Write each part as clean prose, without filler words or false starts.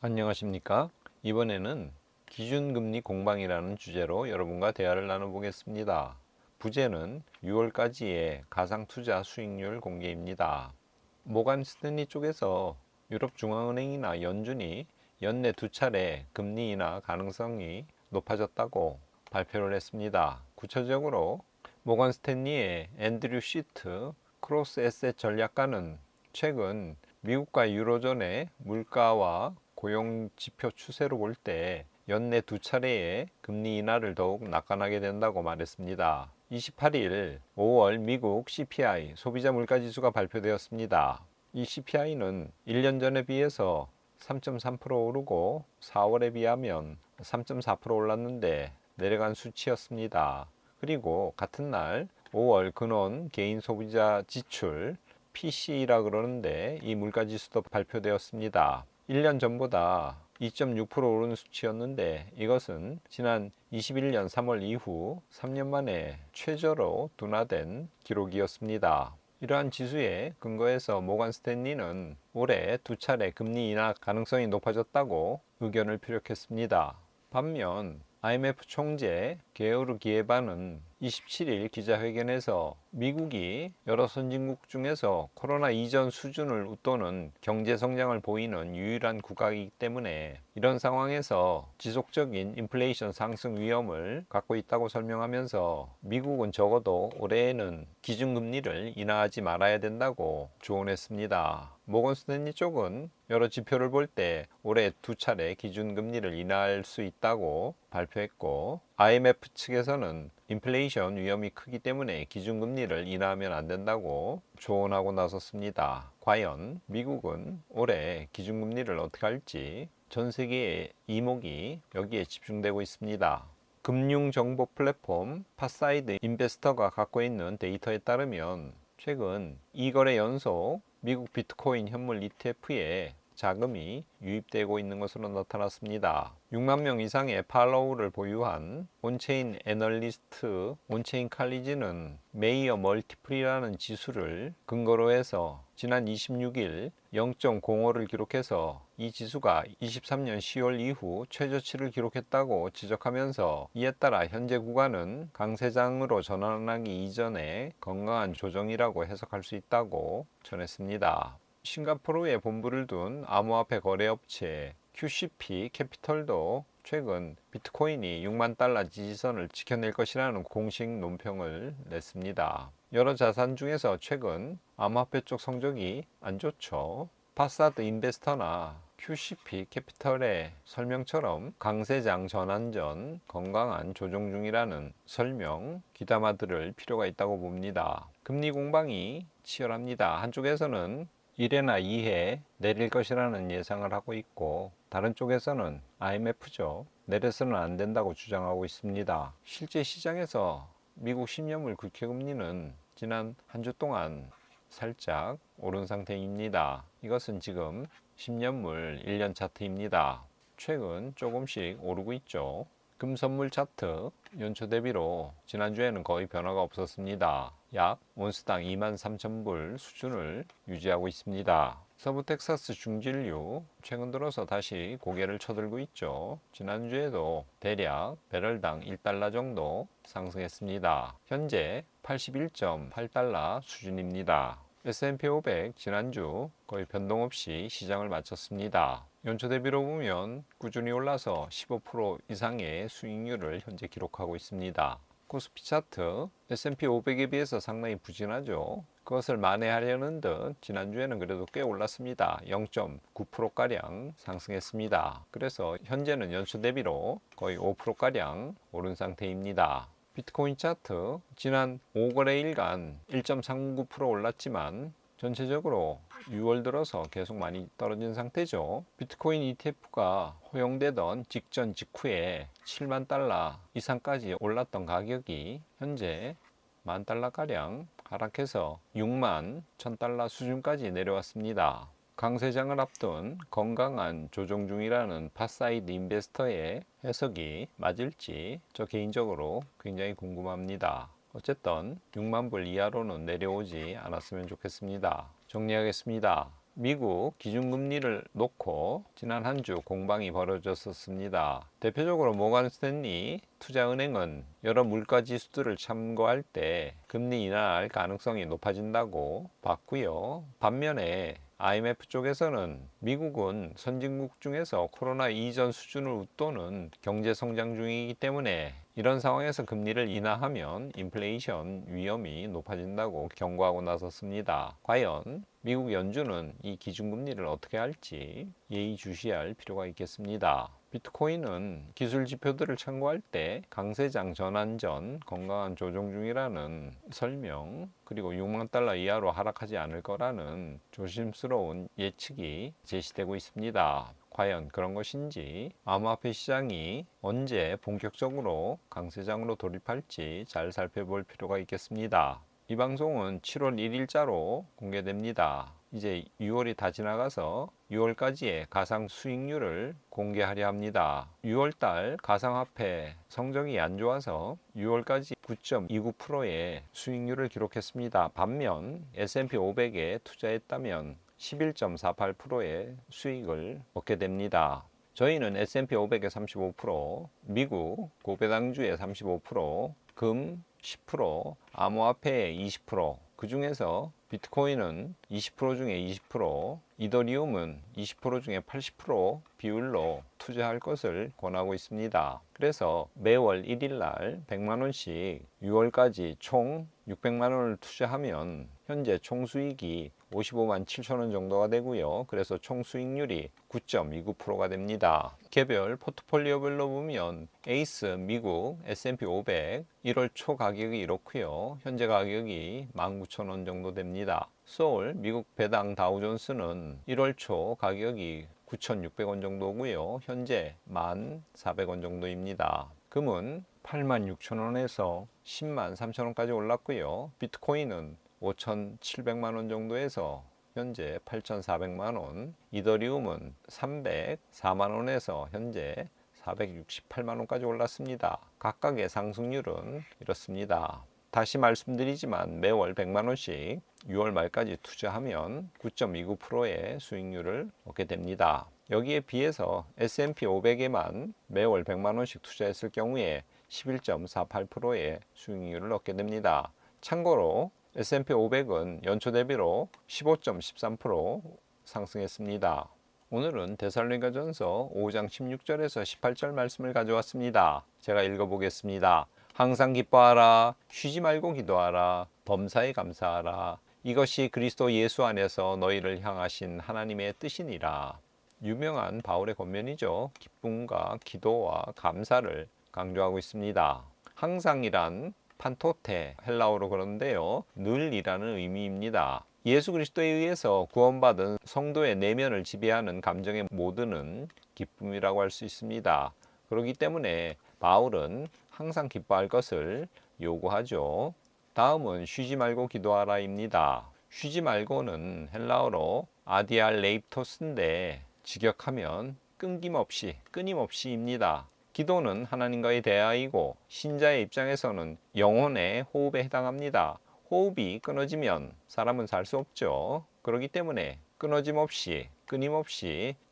안녕하십니까? 이번에는 기준금리 공방이라는 주제로 여러분과 대화를 나눠보겠습니다. 부제는 6월까지의 가상투자 수익률 공개입니다. 모간 스탠리 쪽에서 유럽중앙은행이나 연준이 연내 두 차례 금리 인하 가능성이 높아졌다고 발표를 했습니다. 구체적으로 모간 스탠리의 앤드류 시트 크로스 에셋 전략가는 최근 미국과 유로존의 물가와 고용 지표 추세로 볼 때 연내 두 차례의 금리 인하를 더욱 낙관하게 된다고 말했습니다. 28일 5월 미국 CPI 소비자 물가지수가 발표되었습니다. 이 CPI는 1년 전에 비해서 3.3% 오르고 4월에 비하면 3.4% 올랐는데 내려간 수치였습니다. 그리고 같은 날 5월 근원 개인 소비자 지출 PCE라 그러는데 이 물가지수도 발표되었습니다. 1년 전보다 2.6% 오른 수치였는데 이것은 지난 21년 3월 이후 3년 만에 최저로 둔화된 기록이었습니다. 이러한 지수에 근거해서 모간 스탠리는 올해 두 차례 금리 인하 가능성이 높아졌다고 의견을 피력했습니다. 반면 IMF 총재 게오르 기에바는 27일 기자회견에서 미국이 여러 선진국 중에서 코로나 이전 수준을 웃도는 경제 성장을 보이는 유일한 국가이기 때문에 이런 상황에서 지속적인 인플레이션 상승 위험을 갖고 있다고 설명하면서 미국은 적어도 올해에는 기준금리를 인하하지 말아야 된다고 조언했습니다. 모건 스탠리 쪽은 여러 지표를 볼 때 올해 두 차례 기준금리를 인하할 수 있다고 발표했고 IMF 측에서는 인플레이션 위험이 크기 때문에 기준금리를 인하하면 안 된다고 조언하고 나섰습니다. 과연 미국은 올해 기준금리를 어떻게 할지 전 세계의 이목이 여기에 집중되고 있습니다. 금융정보 플랫폼 파사이드 인베스터가 갖고 있는 데이터에 따르면 최근 2거래 연속 미국 비트코인 현물 ETF에 자금이 유입되고 있는 것으로 나타났습니다. 6만 명 이상의 팔로우를 보유한 온체인 애널리스트 온체인 칼리지는 메이어 멀티플이라는 지수를 근거로 해서 지난 26일 0.05를 기록해서 이 지수가 23년 10월 이후 최저치를 기록했다고 지적하면서 이에 따라 현재 구간은 강세장으로 전환하기 이전에 건강한 조정이라고 해석할 수 있다고 전했습니다. 싱가포르에 본부를 둔 암호화폐 거래업체 QCP 캐피털도 최근 비트코인이 6만 달러 지지선을 지켜낼 것이라는 공식 논평을 냈습니다. 여러 자산 중에서 최근 암호화폐 쪽 성적이 안 좋죠. 파사드 인베스터나 QCP 캐피털의 설명처럼 강세장 전환 전 건강한 조정 중이라는 설명 귀담아 들을 필요가 있다고 봅니다. 금리 공방이 치열합니다. 한쪽에서는 1회나 2회 내릴 것이라는 예상을 하고 있고 다른 쪽에서는 IMF죠. 내려서는 안 된다고 주장하고 있습니다. 실제 시장에서 미국 10년물 국채금리는 지난 한 주 동안 살짝 오른 상태입니다. 이것은 지금 10년물 1년 차트입니다. 최근 조금씩 오르고 있죠. 금선물 차트 연초 대비로 지난주에는 거의 변화가 없었습니다. 약 온스당 23,000불 수준을 유지하고 있습니다. 서부 텍사스 중진류 최근 들어서 다시 고개를 쳐들고 있죠. 지난주에도 대략 배럴당 1달러 정도 상승했습니다. 현재 81.8달러 수준입니다. S&P 500 지난주 거의 변동 없이 시장을 마쳤습니다. 연초 대비로 보면 꾸준히 올라서 15% 이상의 수익률을 현재 기록하고 있습니다. 코스피 차트 S&P 500에 비해서 상당히 부진하죠. 그것을 만회하려는 듯 지난주에는 그래도 꽤 올랐습니다. 0.9%가량 상승했습니다. 그래서 현재는 연초 대비로 거의 5%가량 오른 상태입니다. 비트코인 차트 지난 5거래일간 1.39% 올랐지만 전체적으로 6월 들어서 계속 많이 떨어진 상태죠. 비트코인 ETF가 허용되던 직전 직후에 7만 달러 이상까지 올랐던 가격이 현재 1만 달러가량 하락해서 6만 1000달러 수준까지 내려왔습니다. 강세장을 앞둔 건강한 조정 중이라는 파사이드 인베스터의 해석이 맞을지 저 개인적으로 굉장히 궁금합니다. 어쨌든 6만 불 이하로는 내려오지 않았으면 좋겠습니다. 정리하겠습니다. 미국 기준금리를 놓고 지난 한 주 공방이 벌어졌었습니다. 대표적으로 모건 스탠리 투자은행은 여러 물가 지수들을 참고할 때 금리 인하할 가능성이 높아진다고 봤고요. 반면에 IMF 쪽에서는 미국은 선진국 중에서 코로나 이전 수준을 웃도는 경제 성장 중이기 때문에 이런 상황에서 금리를 인하하면 인플레이션 위험이 높아진다고 경고하고 나섰습니다. 과연 미국 연준은 이 기준금리를 어떻게 할지 예의주시할 필요가 있겠습니다. 비트코인은 기술 지표들을 참고할 때 강세장 전환 전 건강한 조정 중이라는 설명, 그리고 6만 달러 이하로 하락하지 않을 거라는 조심스러운 예측이 제시되고 있습니다. 과연 그런 것인지, 암호화폐 시장이 언제 본격적으로 강세장으로 돌입할지 잘 살펴볼 필요가 있겠습니다. 이 방송은 7월 1일자로 공개됩니다. 이제 6월이 다 지나가서 6월까지의 가상 수익률을 공개하려 합니다. 6월달 가상화폐 성적이 안 좋아서 6월까지 9.29%의 수익률을 기록했습니다. 반면 S&P 500에 투자했다면 11.48%의 수익을 얻게 됩니다. 저희는 S&P 500에 35%, 미국 고배당주에 35%, 금 10%, 암호화폐에 20%, 그 중에서 비트코인은 20% 중에 20%, 이더리움은 20% 중에 80% 비율로 투자할 것을 권하고 있습니다. 그래서 매월 1일 날 100만 원씩 6월까지 총 600만 원을 투자하면 현재 총 수익이 55만 7천 원 정도가 되고요. 그래서 총 수익률이 9.29%가 됩니다. 개별 포트폴리오별로 보면 에이스 미국 S&P 500 1월 초 가격이 이렇고요. 현재 가격이 19,000원 정도 됩니다. 소울 미국 배당 다우존스는 1월 초 가격이 9,600원 정도고요. 현재 1,400원 정도입니다. 금은 86,000원에서 10만 3천원까지 올랐고요. 비트코인은 5,700만 원 정도에서 현재 8,400만 원, 이더리움은 304만 원에서 현재 468만 원까지 올랐습니다. 각각의 상승률은 이렇습니다. 다시 말씀드리지만 매월 100만 원씩 6월 말까지 투자하면 9.29%의 수익률을 얻게 됩니다. 여기에 비해서 S&P 500에만 매월 100만 원씩 투자했을 경우에 11.48%의 수익률을 얻게 됩니다. 참고로 S&P 500은 연초 대비로 15.13% 상승했습니다. 오늘은 데살로니가전서 5장 16절에서 18절 말씀을 가져왔습니다. 제가 읽어보겠습니다. 항상 기뻐하라, 쉬지 말고 기도하라, 범사에 감사하라. 이것이 그리스도 예수 안에서 너희를 향하신 하나님의 뜻이니라. 유명한 바울의 권면이죠. 기쁨과 기도와 감사를 강조하고 있습니다. 항상이란 판토테, 헬라어로 그러는데요, 늘이라는 의미입니다. 예수 그리스도에 의해서 구원받은 성도의 내면을 지배하는 감정의 모드는 기쁨이라고 할 수 있습니다. 그렇기 때문에 바울은 항상 기뻐할 것을 요구하죠. 다음은 쉬지 말고 기도하라입니다. 쉬지 말고는 헬라어로 아디알레이토스인데 직역하면 끊임없이입니다. 기도는 하나님과의 대화이고 신자의 입장에서는 영혼의 호흡에 해당합니다. 호흡이 끊어지면 사람은 살 수 없죠. 그렇기 때문에 끊임없이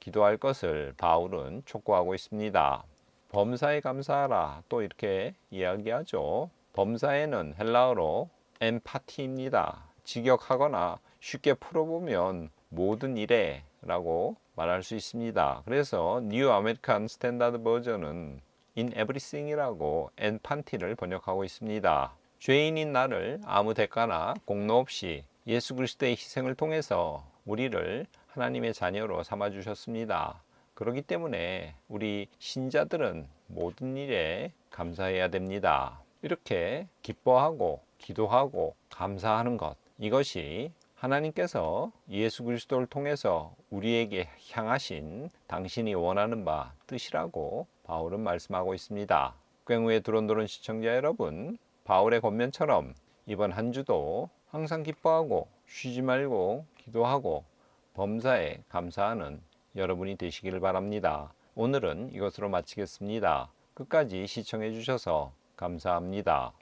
기도할 것을 바울은 촉구하고 있습니다. 범사에 감사하라, 또 이렇게 이야기하죠. 범사에는 헬라어로 엠파티입니다. 직역하거나 쉽게 풀어보면 모든 일에 라고 말할 수 있습니다. 그래서 뉴 아메리칸 스탠다드 버전은 in everything이라고 엠파티를 번역하고 있습니다. 죄인인 나를 아무 대가나 공로 없이 예수 그리스도의 희생을 통해서 우리를 하나님의 자녀로 삼아 주셨습니다. 그렇기 때문에 우리 신자들은 모든 일에 감사해야 됩니다. 이렇게 기뻐하고 기도하고 감사하는 것, 이것이 하나님께서 예수 그리스도를 통해서 우리에게 향하신 당신이 원하는 바 뜻이라고 바울은 말씀하고 있습니다. 꽹우의 두런두런 시청자 여러분, 바울의 권면처럼 이번 한 주도 항상 기뻐하고 쉬지 말고 기도하고 범사에 감사하는 여러분이 되시기를 바랍니다. 오늘은 이것으로 마치겠습니다. 끝까지 시청해 주셔서 감사합니다.